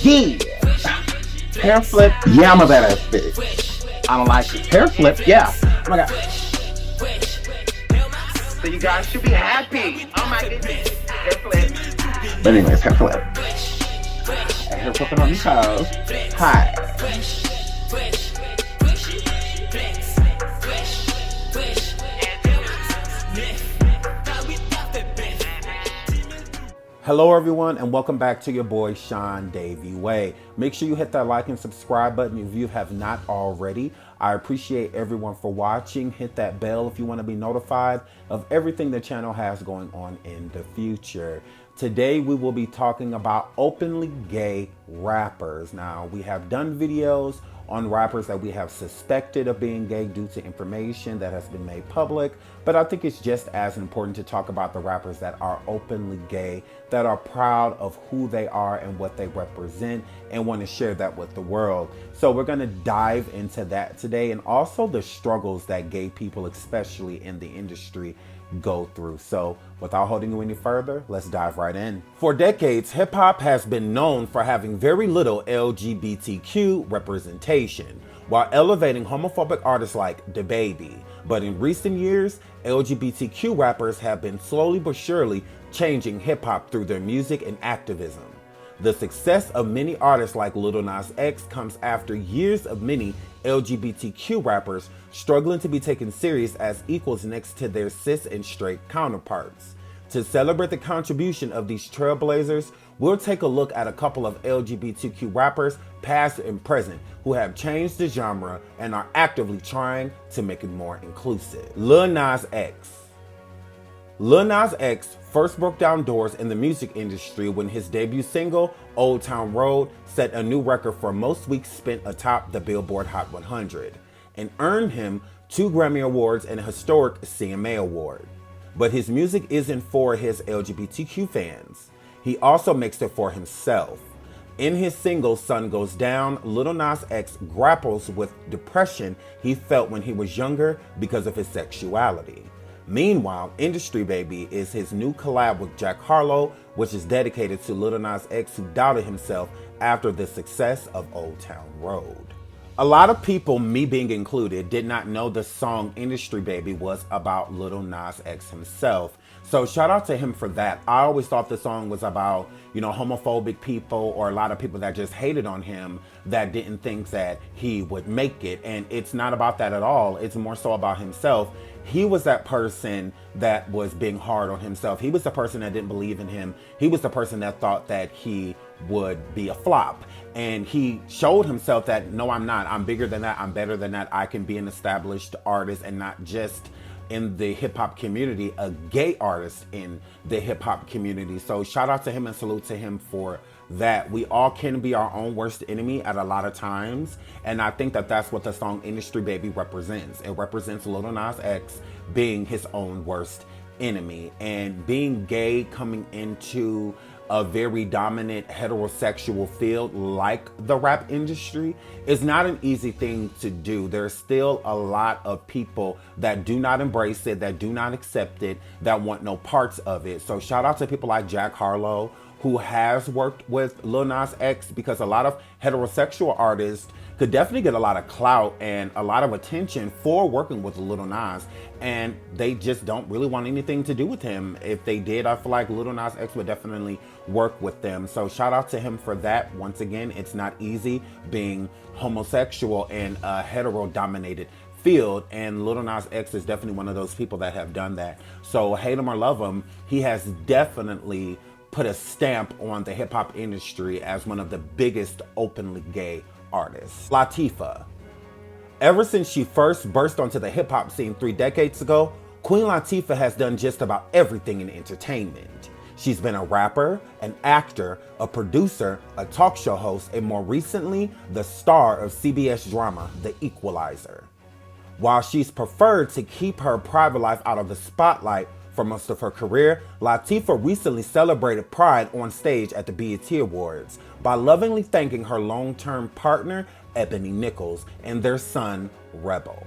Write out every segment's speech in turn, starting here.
Yeah. Hair flip. Yeah, I'm a badass bitch. I don't like it. Hair flip. Yeah. Oh my god. So you guys should be happy. Oh my goodness. Hair flip. But anyways, hair flip. And hair flipping on your toes. Hi. Hello everyone and welcome back to your boy SeanDavieWay. Make sure you hit that like and subscribe button if you have not already. I appreciate everyone for watching. Hit that bell if you want to be notified of everything the channel has going on in the future. Today we will be talking about openly gay rappers. Now we have done videos on rappers that we have suspected of being gay due to information that has been made public, but I think it's just as important to talk about the rappers that are openly gay, that are proud of who they are and what they represent and want to share that with the world. So we're going to dive into that today, and also the struggles that gay people, especially in the industry, go through. So without holding you any further, let's dive right in. For decades, hip hop has been known for having very little LGBTQ representation, while elevating homophobic artists like DaBaby. But in recent years, LGBTQ rappers have been slowly but surely changing hip hop through their music and activism. The success of many artists like Lil Nas X comes after years of many LGBTQ rappers struggling to be taken serious as equals next to their cis and straight counterparts. To celebrate the contribution of these trailblazers, we'll take a look at a couple of LGBTQ rappers, past and present, who have changed the genre and are actively trying to make it more inclusive. Lil Nas X. Lil Nas X first broke down doors in the music industry when his debut single, Old Town Road, set a new record for most weeks spent atop the Billboard Hot 100 and earned him 2 Grammy Awards and a historic CMA Award. But his music isn't for his LGBTQ fans. He also makes it for himself. In his single, Sun Goes Down, Lil Nas X grapples with depression he felt when he was younger because of his sexuality. Meanwhile, Industry Baby is his new collab with Jack Harlow, which is dedicated to Lil Nas X, who doubted himself after the success of Old Town Road. A lot of people, me being included, did not know the song Industry Baby was about Lil Nas X himself. So shout out to him for that. I always thought the song was about, homophobic people, or a lot of people that just hated on him, that didn't think that he would make it. And it's not about that at all. It's more so about himself. He was that person that was being hard on himself. He was the person that didn't believe in him. He was the person that thought that he would be a flop. And he showed himself that, no, I'm not. I'm bigger than that. I'm better than that. I can be an established artist, and not just in the hip hop community, a gay artist in the hip hop community. So shout out to him and salute to him for that. We all can be our own worst enemy at a lot of times. And I think that that's what the song Industry Baby represents. It represents Lil Nas X being his own worst enemy, and being gay, coming into a very dominant heterosexual field like the rap industry is not an easy thing to do. There's still a lot of people that do not embrace it, that do not accept it, that want no parts of it. So shout out to people like Jack Harlow, who has worked with Lil Nas X, because a lot of heterosexual artists could definitely get a lot of clout and a lot of attention for working with Lil Nas, and they just don't really want anything to do with him. If they did, I feel like Lil Nas X would definitely work with them. So shout out to him for that. Once again, it's not easy being homosexual in a hetero-dominated field, and Lil Nas X is definitely one of those people that have done that. So hate him or love him, he has definitely put a stamp on the hip-hop industry as one of the biggest openly gay artists. Latifah. Ever since she first burst onto the hip-hop scene 3 decades ago, Queen Latifah has done just about everything in entertainment. She's been a rapper, an actor, a producer, a talk show host, and more recently, the star of CBS drama, The Equalizer. While she's preferred to keep her private life out of the spotlight for most of her career, Latifah recently celebrated Pride on stage at the BET Awards by lovingly thanking her long-term partner, Ebony Nichols, and their son, Rebel.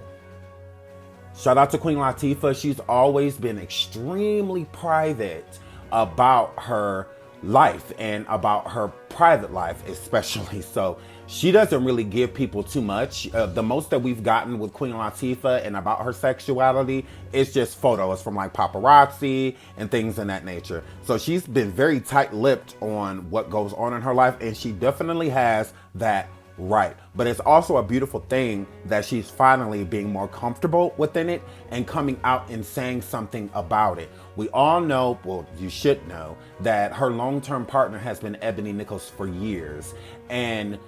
Shout out to Queen Latifah. She's always been extremely private about her life and about her private life especially. So she doesn't really give people too much. The most that we've gotten with Queen Latifah and about her sexuality is just photos from like paparazzi and things in that nature. So she's been very tight-lipped on what goes on in her life, and she definitely has that right. But it's also a beautiful thing that she's finally being more comfortable within it and coming out and saying something about it. We all know, well, you should know, that her long-term partner has been Ebony Nichols for years. And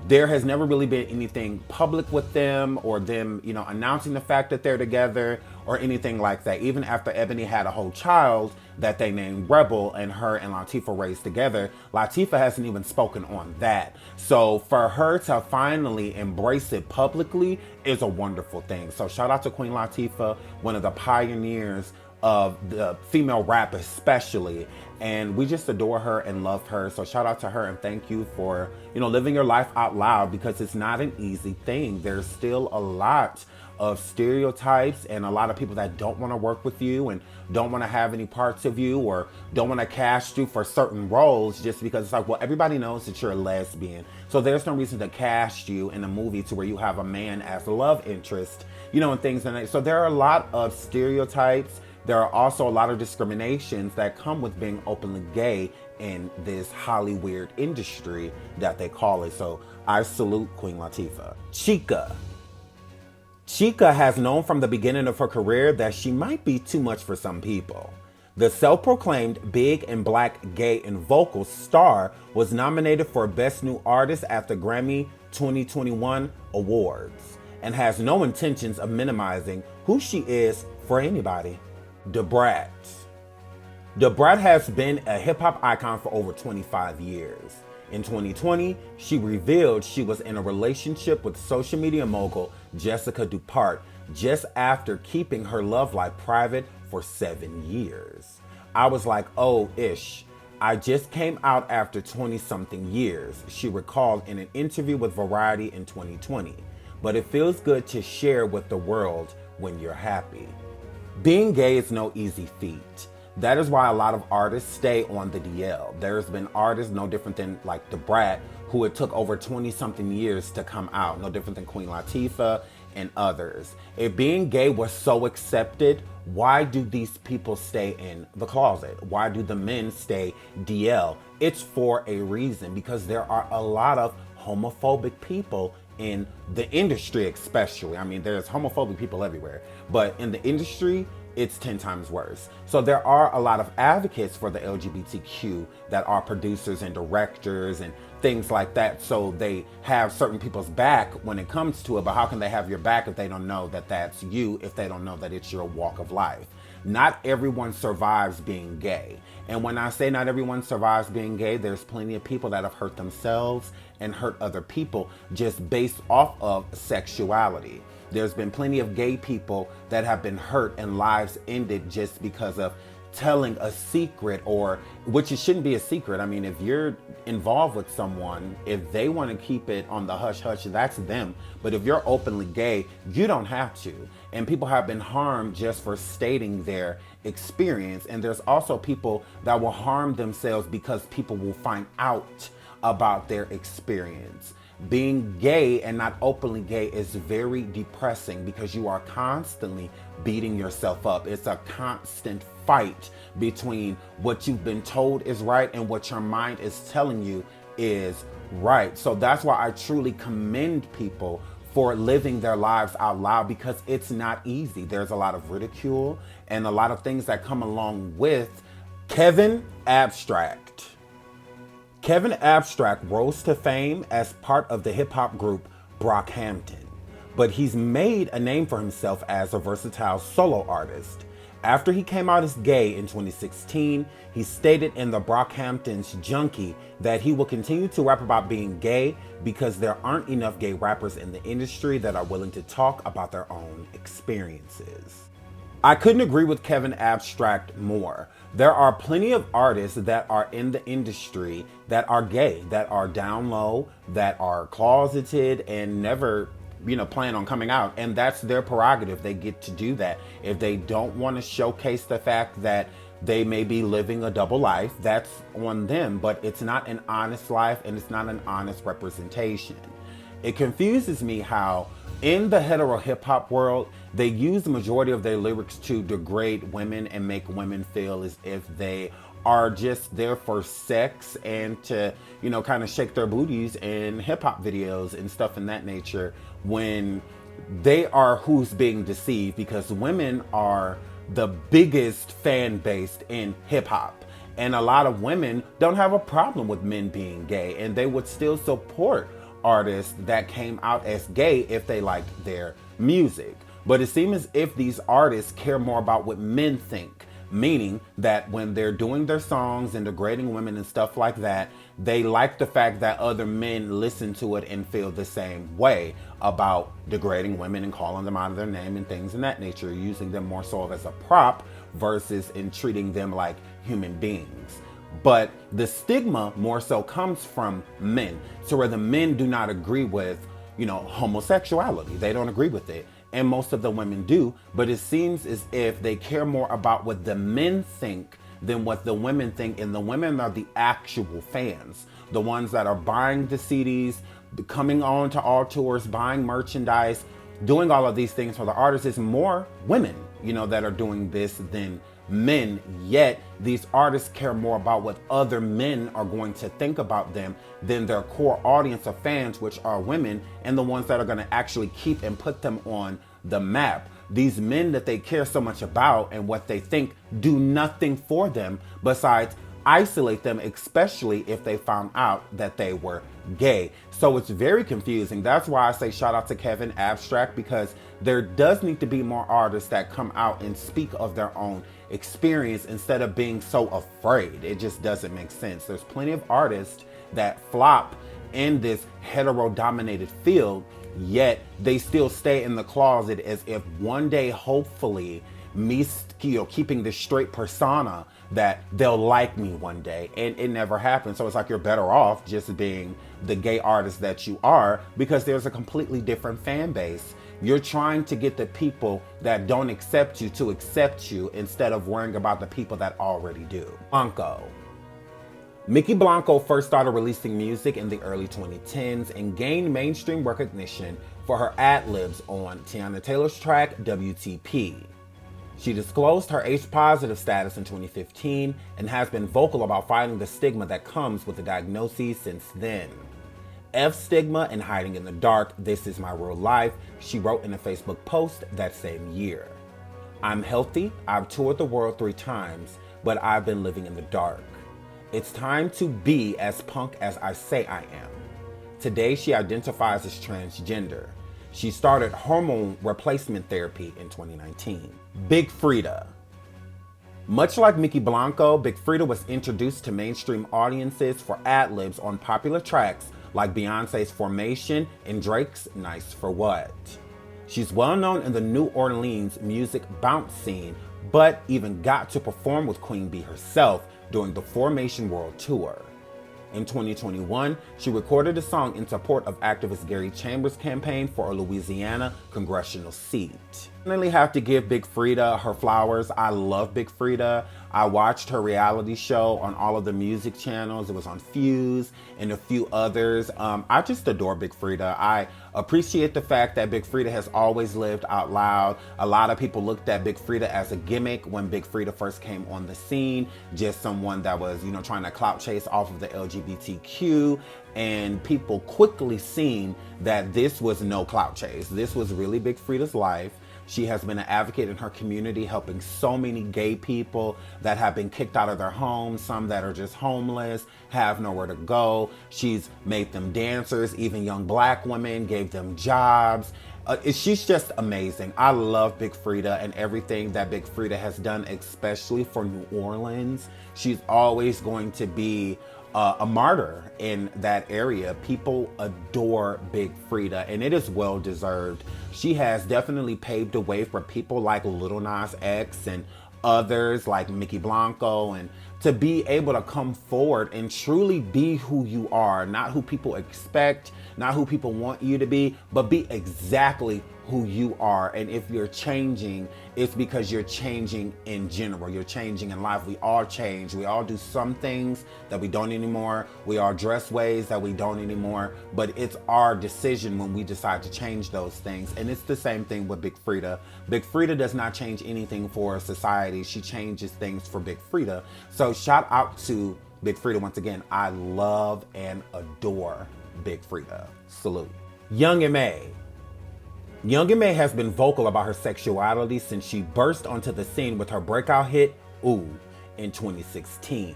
there has never really been anything public with them or them, you know, announcing the fact that they're together or anything like that. Even after Ebony had a whole child that they named Rebel and her and Latifah raised together, Latifah hasn't even spoken on that. So for her to finally embrace it publicly is a wonderful thing. So shout out to Queen Latifah, one of the pioneers of the female rap especially, and we just adore her and love her. So shout out to her and thank you for, you know, living your life out loud, because it's not an easy thing. There's still a lot of stereotypes and a lot of people that don't want to work with you and don't want to have any parts of you or don't want to cast you for certain roles just because it's like, well, everybody knows that you're a lesbian, so there's no reason to cast you in a movie to where you have a man as a love interest, you know, and things like that. So there are a lot of stereotypes. There are also a lot of discriminations that come with being openly gay in this Hollywood industry that they call it. So I salute Queen Latifah. Chica. Chica has known from the beginning of her career that she might be too much for some people. The self-proclaimed big and black gay and vocal star was nominated for Best New Artist at the Grammy 2021 Awards and has no intentions of minimizing who she is for anybody. Da Brat. Da Brat has been a hip-hop icon for over 25 years. In 2020, she revealed she was in a relationship with social media mogul Jessica Dupart just after keeping her love life private for 7 years. I was like, oh, ish. I just came out after 20-something years, she recalled in an interview with Variety in 2020. But it feels good to share with the world when you're happy. Being gay is no easy feat. That is why a lot of artists stay on the DL. There's been artists no different than like Da Brat, who it took over 20-something years to come out. No different than Queen Latifah and others. If being gay was so accepted, why do these people stay in the closet? Why do the men stay DL? It's for a reason, because there are a lot of homophobic people in the industry especially. I mean, there's homophobic people everywhere, but in the industry, it's 10 times worse. So there are a lot of advocates for the LGBTQ that are producers and directors and things like that. So they have certain people's back when it comes to it, but how can they have your back if they don't know that that's you, if they don't know that it's your walk of life? Not everyone survives being gay. And when I say not everyone survives being gay, there's plenty of people that have hurt themselves and hurt other people just based off of sexuality. There's been plenty of gay people that have been hurt and lives ended just because of telling a secret, or which it shouldn't be a secret. I mean, if you're involved with someone, if they want to keep it on the hush hush, that's them. But if you're openly gay, you don't have to. And people have been harmed just for stating their experience. And there's also people that will harm themselves because people will find out about their experience. Being gay and not openly gay is very depressing because you are constantly beating yourself up. It's a constant fight between what you've been told is right and what your mind is telling you is right. So that's why I truly commend people for living their lives out loud, because it's not easy. There's a lot of ridicule and a lot of things that come along with. Kevin Abstract. Kevin Abstract rose to fame as part of the hip-hop group Brockhampton, but he's made a name for himself as a versatile solo artist. After he came out as gay in 2016, he stated in the Brockhampton's Junkie that he will continue to rap about being gay because there aren't enough gay rappers in the industry that are willing to talk about their own experiences. I couldn't agree with Kevin Abstract more. There are plenty of artists that are in the industry that are gay, that are down low, that are closeted and never, plan on coming out. And that's their prerogative. They get to do that. If they don't want to showcase the fact that They may be living a double life. That's on them, but it's not an honest life and it's not an honest representation. It confuses me how in the hetero hip hop world, they use the majority of their lyrics to degrade women and make women feel as if they are just there for sex and to, you know, kind of shake their booties in hip hop videos and stuff in that nature, when they are who's being deceived, because women are the biggest fan base in hip hop. And a lot of women don't have a problem with men being gay, and they would still support artists that came out as gay if they liked their music. But it seems as if these artists care more about what men think, meaning that when they're doing their songs and degrading women and stuff like that, they like the fact that other men listen to it and feel the same way about degrading women and calling them out of their name and things in that nature, using them more so as a prop versus in treating them like human beings. But the stigma more so comes from men, so where the men do not agree with, you know, homosexuality. They don't agree with it. And most of the women do, but it seems as if they care more about what the men think than what the women think. And the women are the actual fans, the ones that are buying the CDs, coming on to all tours, buying merchandise, doing all of these things for the artists. Is more women, you know, that are doing this than men. Yet these artists care more about what other men are going to think about them than their core audience of fans, which are women, and the ones that are going to actually keep and put them on the map. These men that they care so much about and what they think do nothing for them besides isolate them, especially if they found out that they were gay. So it's very confusing. That's why I say shout out to Kevin Abstract, because there does need to be more artists that come out and speak of their own experience instead of being so afraid. It just doesn't make sense. There's plenty of artists that flop in this hetero-dominated field, yet they still stay in the closet as if one day, hopefully, me, you know, keeping this straight persona, that they'll like me one day, and it never happens. So it's like you're better off just being the gay artist that you are, because there's a completely different fan base. You're trying to get the people that don't accept you to accept you instead of worrying about the people that already do. Blanco. Mickey Blanco first started releasing music in the early 2010s and gained mainstream recognition for her ad-libs on Tiana Taylor's track WTP. She disclosed her H-positive status in 2015 and has been vocal about fighting the stigma that comes with the diagnosis since then. F stigma and hiding in the dark, this is my real life, she wrote in a Facebook post that same year. I'm healthy, I've toured the world 3 times, but I've been living in the dark. It's time to be as punk as I say I am. Today she identifies as transgender. She started hormone replacement therapy in 2019. Big Freedia. Much like Mickey Blanco, Big Freedia was introduced to mainstream audiences for ad-libs on popular tracks like Beyonce's Formation and Drake's Nice for What. She's well known in the New Orleans music bounce scene, but even got to perform with Queen Bee herself during the Formation World Tour. In 2021, she recorded a song in support of activist Gary Chambers' campaign for a Louisiana congressional seat. I really have to give Big Freedia her flowers. I love Big Freedia. I watched her reality show on all of the music channels. It was on Fuse and a few others. I just adore Big Freedia. I appreciate the fact that Big Freedia has always lived out loud. A lot of people looked at Big Freedia as a gimmick when Big Freedia first came on the scene, just someone that was, you know, trying to clout chase off of the LGBTQ, and people quickly seen that this was no clout chase. This was really Big Freedia's life. She has been an advocate in her community, helping so many gay people that have been kicked out of their homes, some that are just homeless, have nowhere to go. She's made them dancers, even young black women, gave them jobs. She's just amazing. I love Big Freedia and everything that Big Freedia has done, especially for New Orleans. She's always going to be a martyr in that area. People adore Big Freedia, and it is well deserved. She has definitely paved the way for people like Lil Nas X and others like Mickey Blanco and to be able to come forward and truly be who you are, not who people expect, not who people want you to be, but be exactly who you are. And if you're changing, it's because you're changing in general. You're changing in life. We all change. We all do some things that we don't anymore. We all dress ways that we don't anymore. But it's our decision when we decide to change those things. And it's the same thing with Big Freedia. Big Freedia does not change anything for society. She changes things for Big Freedia. So shout out to Big Freedia once again. I love and adore Big Freedia. Salute. Young M.A. Young M.A. has been vocal about her sexuality since she burst onto the scene with her breakout hit, Ooh, in 2016.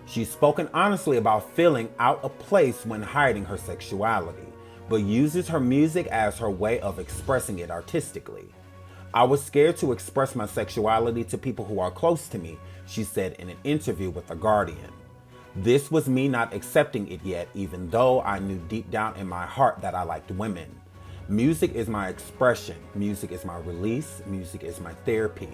She's spoken honestly about feeling out of place when hiding her sexuality, but uses her music as her way of expressing it artistically. I was scared to express my sexuality to people who are close to me, she said in an interview with The Guardian. This was me not accepting it yet, even though I knew deep down in my heart that I liked women. Music is my expression. Music is my release. Music is my therapy.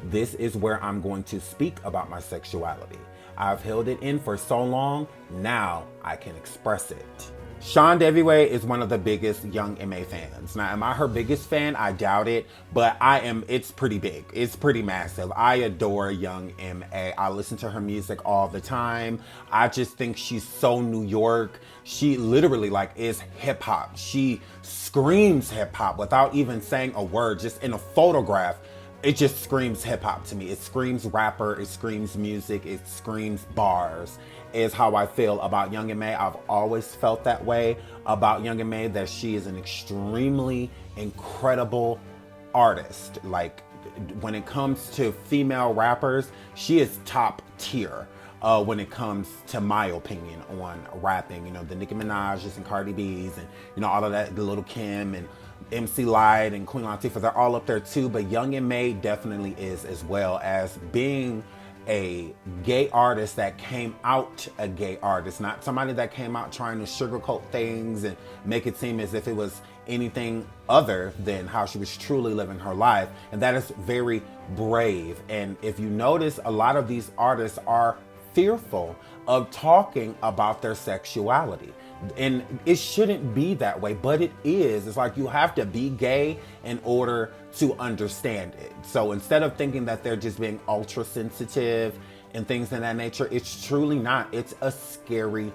This is where I'm going to speak about my sexuality. I've held it in for so long, now I can express it. SeanDavieWay is one of the biggest Young M.A. fans. Now, am I her biggest fan? I doubt it, but I am. It's pretty big. It's pretty massive. I adore Young M.A. I listen to her music all the time. I just think she's so New York. She literally is hip hop. She screams hip hop without even saying a word, just in a photograph. It just screams hip hop to me. It screams rapper, it screams music, it screams bars, is how I feel about Young M.A. I've always felt that way about Young M.A., that she is an extremely incredible artist. Like, when it comes to female rappers, she is top tier. When it comes to my opinion on rapping, the Nicki Minaj's and Cardi B's and, all of that, the Little Kim and MC Lyte and Queen Latifah, they're all up there too, but Young M.A. definitely is, as well as being a gay artist that came out a gay artist, not somebody that came out trying to sugarcoat things and make it seem as if it was anything other than how she was truly living her life. And that is very brave. And if you notice, a lot of these artists are fearful of talking about their sexuality. And it shouldn't be that way, but it is. It's like you have to be gay in order to understand it. So instead of thinking that they're just being ultra sensitive and things of that nature, it's truly not. It's a scary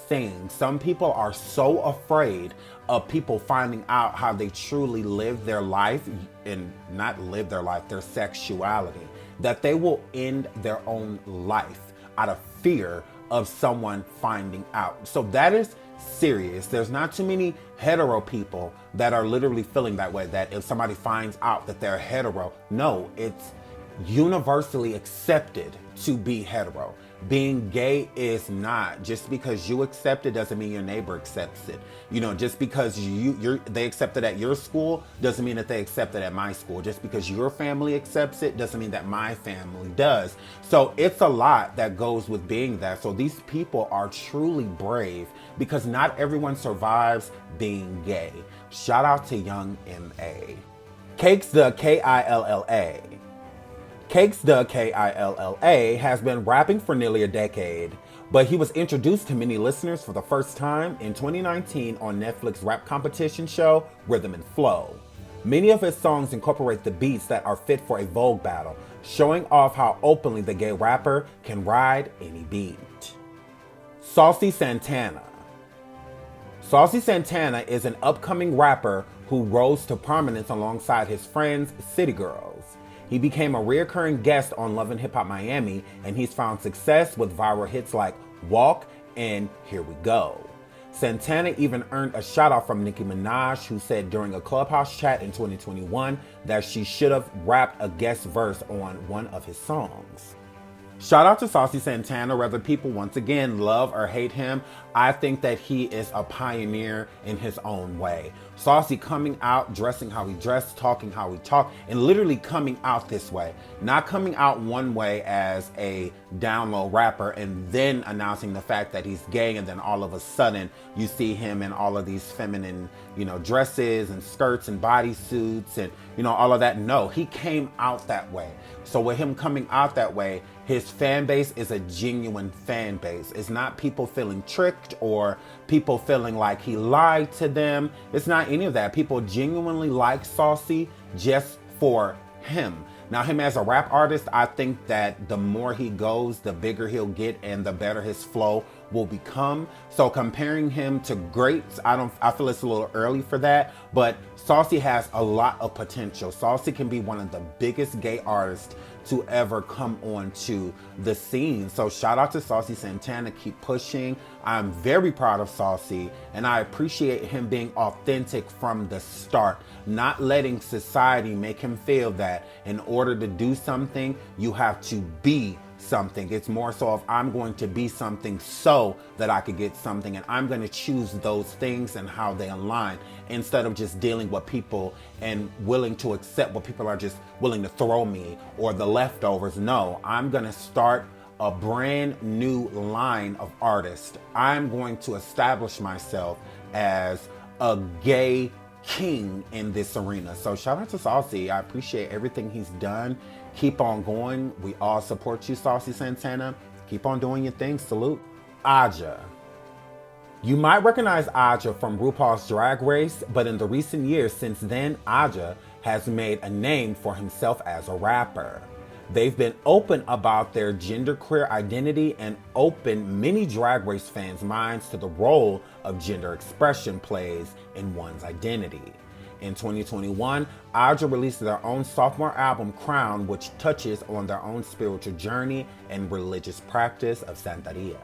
thing. Some people are so afraid of people finding out how they truly live their life, and not live their life, their sexuality, that they will end their own life out of fear of someone finding out. So that is serious. There's not too many hetero people that are literally feeling that way, that if somebody finds out that they're hetero, no, it's universally accepted to be hetero. Being gay is not. Just because you accept it doesn't mean your neighbor accepts it. Just because they accept it at your school doesn't mean that they accept it at my school. Just because your family accepts it doesn't mean that my family does. So it's a lot that goes with being that. So these people are truly brave, because not everyone survives being gay. Shout out to Young M.A. Cakes the Killa. Cakes the Killa has been rapping for nearly a decade, but he was introduced to many listeners for the first time in 2019 on Netflix rap competition show Rhythm and Flow. Many of his songs incorporate the beats that are fit for a Vogue battle, showing off how openly the gay rapper can ride any beat. Saucy Santana. Saucy Santana is an upcoming rapper who rose to prominence alongside his friends City Girls. He became a recurring guest on Love and Hip Hop Miami, and he's found success with viral hits like Walk and Here We Go. Santana even earned a shout out from Nicki Minaj, who said during a Clubhouse chat in 2021 that she should have rapped a guest verse on one of his songs. Shout out to Saucy Santana. Whether people once again love or hate him, I think that he is a pioneer in his own way. Saucy coming out, dressing how he dressed, talking how he talked, and literally coming out this way. Not coming out one way as a down low rapper, and then announcing the fact that he's gay, and then all of a sudden you see him in all of these feminine, dresses and skirts and bodysuits and, all of that. No, he came out that way. So with him coming out that way, his fan base is a genuine fan base. It's not people feeling tricked or people feeling like he lied to them. It's not any of that. People genuinely like Saucy just for him. Now, him as a rap artist, I think that the more he goes, the bigger he'll get and the better his flow will become. So comparing him to greats, I feel it's a little early for that, but Saucy has a lot of potential. Saucy can be one of the biggest gay artists to ever come onto the scene. So shout out to Saucy Santana, keep pushing. I'm very proud of Saucy, and I appreciate him being authentic from the start, not letting society make him feel that in order to do something, you have to be something. It's more so if I'm going to be something so that I could get something, and I'm going to choose those things and how they align, instead of just dealing with people and willing to accept what people are just willing to throw me or the leftovers. No, I'm going to start a brand new line of artists. I'm going to establish myself as a gay king in this arena. So shout out to Saucy. I appreciate everything he's done. Keep on going. We all support you, Saucy Santana. Keep on doing your thing. Salute. Aja. You might recognize Aja from RuPaul's Drag Race, but in the recent years since then, Aja has made a name for himself as a rapper. They've been open about their genderqueer identity and opened many Drag Race fans' minds to the role of gender expression plays in one's identity. In 2021, Aja released their own sophomore album, Crown, which touches on their own spiritual journey and religious practice of Santeria.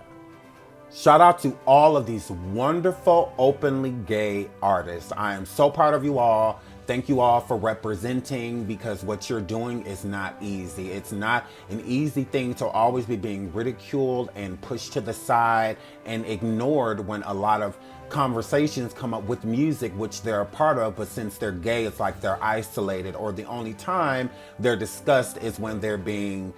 Shout out to all of these wonderful, openly gay artists. I am so proud of you all. Thank you all for representing, because what you're doing is not easy. It's not an easy thing to always be being ridiculed and pushed to the side and ignored when a lot of conversations come up with music, which they're a part of, but since they're gay, it's like they're isolated, or the only time they're discussed is when they're being,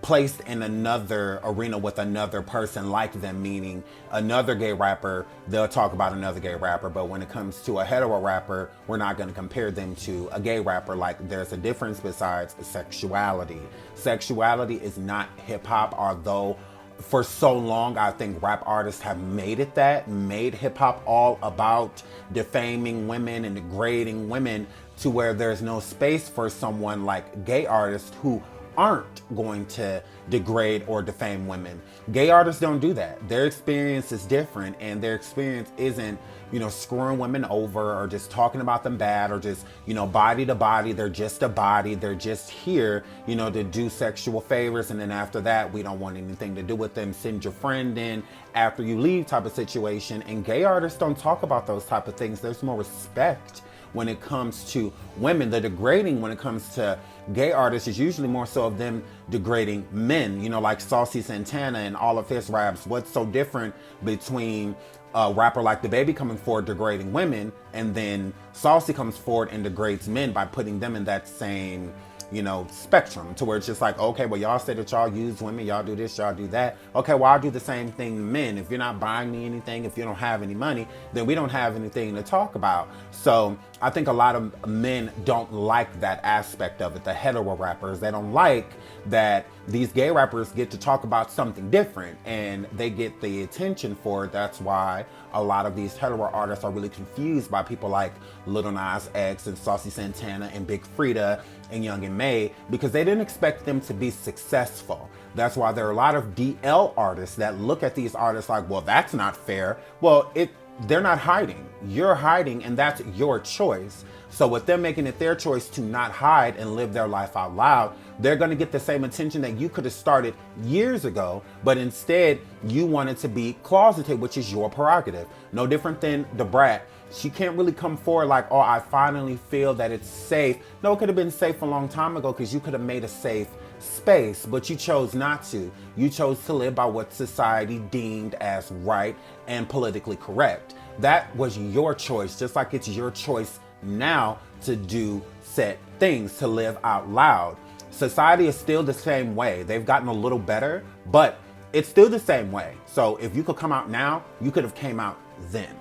placed in another arena with another person like them, meaning another gay rapper, they'll talk about another gay rapper, but when it comes to a hetero rapper, we're not going to compare them to a gay rapper. Like, there's a difference besides sexuality. Sexuality is not hip-hop, although for so long, I think rap artists have made hip hop all about defaming women and degrading women, to where there's no space for someone like gay artists who aren't going to degrade or defame women. Gay artists don't do that. Their experience is different, and their experience isn't, screwing women over or just talking about them bad or just, body to body. They're just a body. They're just here, to do sexual favors. And then after that, we don't want anything to do with them. Send your friend in after you leave type of situation. And gay artists don't talk about those type of things. There's more respect when it comes to women. The degrading when it comes to gay artists is usually more so of them degrading men, like Saucy Santana and all of his raps. What's so different between a rapper like DaBaby coming forward degrading women, and then Saucy comes forward and degrades men by putting them in that same, spectrum, to where it's just like, okay, well, y'all say that y'all use women, y'all do this, y'all do that. Okay, well, I'll do the same thing to men. If you're not buying me anything, if you don't have any money, then we don't have anything to talk about. So I think a lot of men don't like that aspect of it. The hetero rappers, they don't like that these gay rappers get to talk about something different and they get the attention for it. That's why a lot of these hetero artists are really confused by people like Lil Nas X and Saucy Santana and Big Frida and Young and May, because they didn't expect them to be successful. That's why there are a lot of DL artists that look at these artists like, well, that's not fair. Well, they're not hiding. You're hiding, and that's your choice. So with them making it their choice to not hide and live their life out loud, they're going to get the same attention that you could have started years ago, but instead you wanted to be closeted, which is your prerogative. No different than the Brat. She can't really come forward like, oh, I finally feel that it's safe. No, it could have been safe a long time ago, because you could have made a safe space, but you chose not to. You chose to live by what society deemed as right and politically correct. That was your choice, just like it's your choice now to do set things, to live out loud. Society is still the same way. They've gotten a little better, but it's still the same way. So if you could come out now, you could have came out then.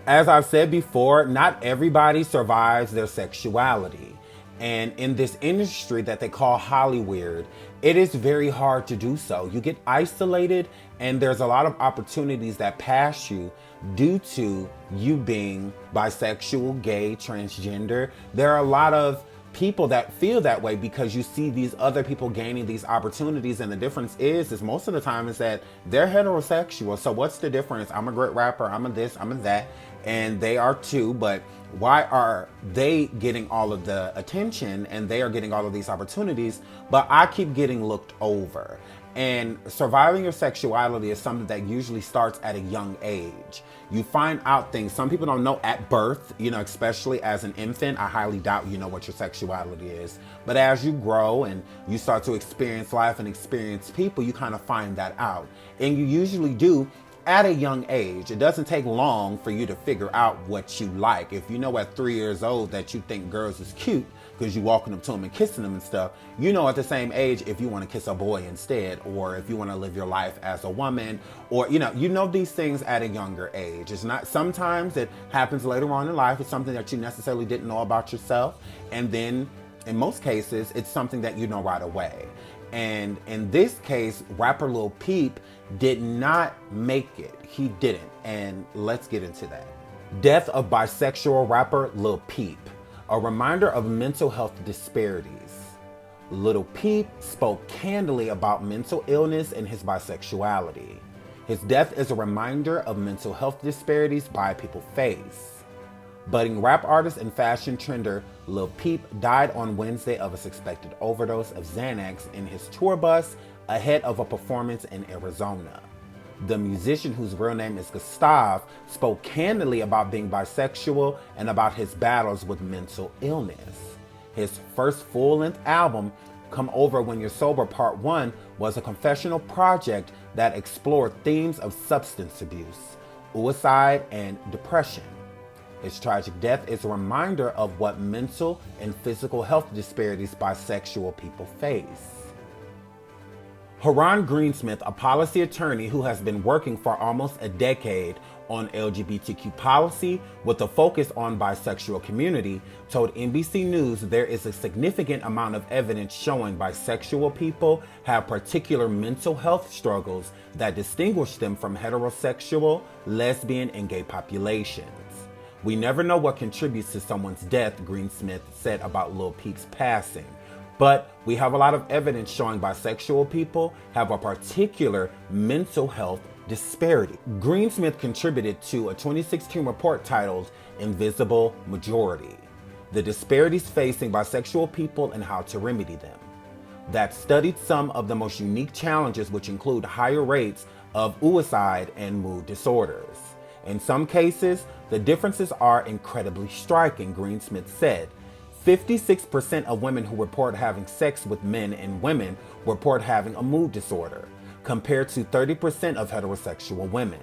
As I've said before, not everybody survives their sexuality. And in this industry that they call Hollywood, it is very hard to do so. You get isolated, and there's a lot of opportunities that pass you due to you being bisexual, gay, transgender. There are a lot of people that feel that way because you see these other people gaining these opportunities, and the difference is most of the time is that they're heterosexual. So what's the difference? I'm a great rapper, I'm a this, I'm a that, and they are too, but why are they getting all of the attention and they are getting all of these opportunities, but I keep getting looked over? And surviving your sexuality is something that usually starts at a young age. You find out things some people don't know at birth, especially as an infant. I highly doubt you know what your sexuality is. But as you grow and you start to experience life and experience people, you kind of find that out. And you usually do at a young age. It doesn't take long for you to figure out what you like. If you know at 3 years old that you think girls is cute because you walking up to them and kissing them and stuff, at the same age if you want to kiss a boy instead, or if you want to live your life as a woman, or these things at a younger age. It's not, sometimes it happens later on in life. It's something that you necessarily didn't know about yourself, and then in most cases it's something that you know right away. And in this case, rapper Lil Peep did not make it. He didn't. And let's get into that. Death of bisexual rapper Lil Peep. A reminder of mental health disparities. Lil Peep spoke candidly about mental illness and his bisexuality. His death is a reminder of mental health disparities bi people face. Budding rap artist and fashion trender Lil Peep died on Wednesday of a suspected overdose of Xanax in his tour bus ahead of a performance in Arizona. The musician, whose real name is Gustav, spoke candidly about being bisexual and about his battles with mental illness. His first full-length album, Come Over When You're Sober Part 1, was a confessional project that explored themes of substance abuse, suicide, and depression. His tragic death is a reminder of what mental and physical health disparities bisexual people face. Haran Greensmith, a policy attorney who has been working for almost a decade on LGBTQ policy with a focus on bisexual community, told NBC News there is a significant amount of evidence showing bisexual people have particular mental health struggles that distinguish them from heterosexual, lesbian, and gay populations. We never know what contributes to someone's death, Greensmith said about Lil Peep's passing. But we have a lot of evidence showing bisexual people have a particular mental health disparity. Greensmith contributed to a 2016 report titled Invisible Majority: The Disparities Facing Bisexual People and How to Remedy Them, that studied some of the most unique challenges, which include higher rates of suicide and mood disorders. In some cases, the differences are incredibly striking, Greensmith said. 56% of women who report having sex with men and women report having a mood disorder, compared to 30% of heterosexual women.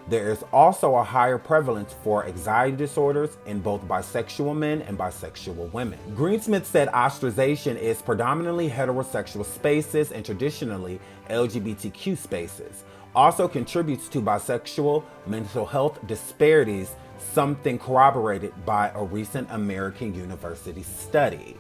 There is also a higher prevalence for anxiety disorders in both bisexual men and bisexual women. Greensmith said ostracization is predominantly heterosexual spaces and traditionally LGBTQ spaces also contributes to bisexual mental health disparities, something corroborated by a recent American university study.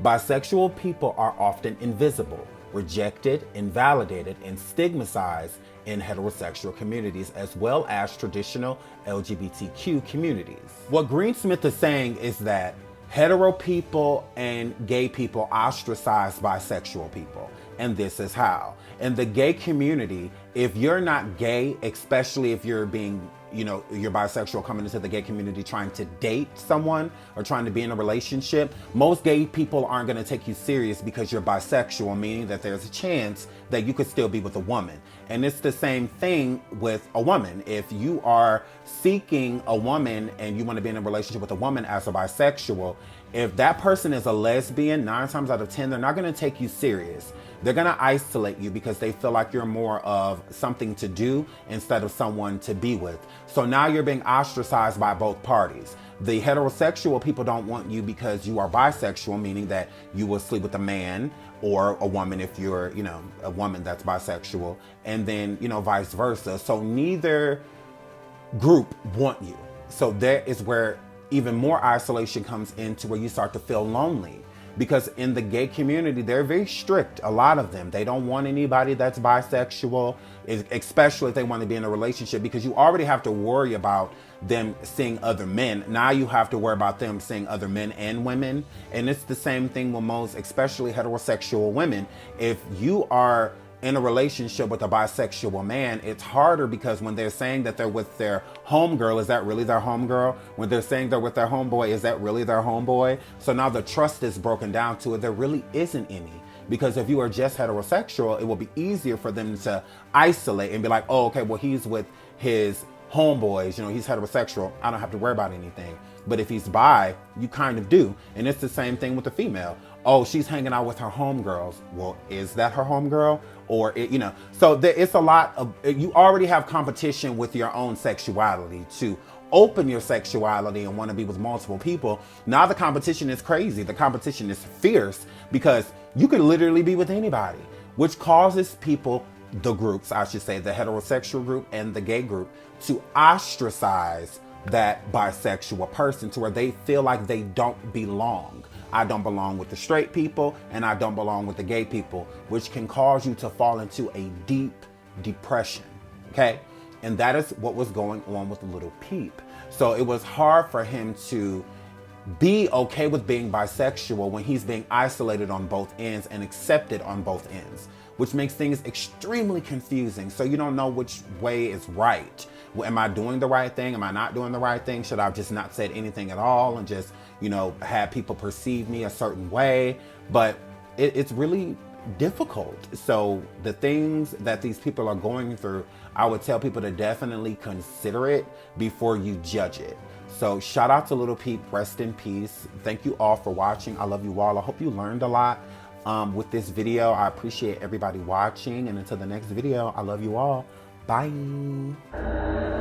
Bisexual people are often invisible, rejected, invalidated, and stigmatized in heterosexual communities as well as traditional LGBTQ communities. What Greensmith is saying is that hetero people and gay people ostracize bisexual people, and this is how. In the gay community, if you're not gay, especially if you're being you're bisexual coming into the gay community trying to date someone or trying to be in a relationship, most gay people aren't going to take you serious because you're bisexual, meaning that there's a chance that you could still be with a woman. And it's the same thing with a woman. If you are seeking a woman and you want to be in a relationship with a woman as a bisexual, if that person is a lesbian, 9 times out of 10, they're not going to take you serious. They're going to isolate you because they feel like you're more of of something to do instead of someone to be with. So now you're being ostracized by both parties. The heterosexual people don't want you because you are bisexual, meaning that you will sleep with a man or a woman if you're, you know, a woman that's bisexual, and then, you know, vice versa. So neither group want you. So there is where even more isolation comes into, where you start to feel lonely. Because in the gay community, they're very strict, a lot of them. They don't want anybody that's bisexual, especially if they want to be in a relationship, because you already have to worry about them seeing other men. Now you have to worry about them seeing other men and women. And it's the same thing with most, especially heterosexual women. If you are in a relationship with a bisexual man, it's harder, because when they're saying that they're with their homegirl, is that really their homegirl? When they're saying they're with their homeboy, is that really their homeboy? So now the trust is broken down to it. There really isn't any. Because if you are just heterosexual, it will be easier for them to isolate and be like, oh, okay, well, he's with his homeboys, you know, he's heterosexual, I don't have to worry about anything. But if he's bi, you kind of do. And it's the same thing with the female. Oh, she's hanging out with her homegirls. Well, is that her homegirl? Or, you know, so it's a lot of, you already have competition with your own sexuality to open your sexuality and want to be with multiple people. Now the competition is crazy. The competition is fierce, because you could literally be with anybody, which causes people, the groups, I should say, the heterosexual group and the gay group, to ostracize that bisexual person to where they feel like they don't belong. I don't belong with the straight people, and I don't belong with the gay people, which can cause you to fall into a deep depression, okay? And that is what was going on with Lil Peep. So it was hard for him to be okay with being bisexual when he's being isolated on both ends and accepted on both ends, which makes things extremely confusing. So you don't know which way is right. Well, am I doing the right thing? Am I not doing the right thing? Should I have just not said anything at all and just, you know, have people perceive me a certain way? But it's really difficult. So the things that these people are going through, I would tell people to definitely consider it before you judge it. So shout out to Lil Peep, rest in peace. Thank you all for watching. I love you all. I hope you learned a lot with this video. I appreciate everybody watching, and until the next video, I love you all. Bye.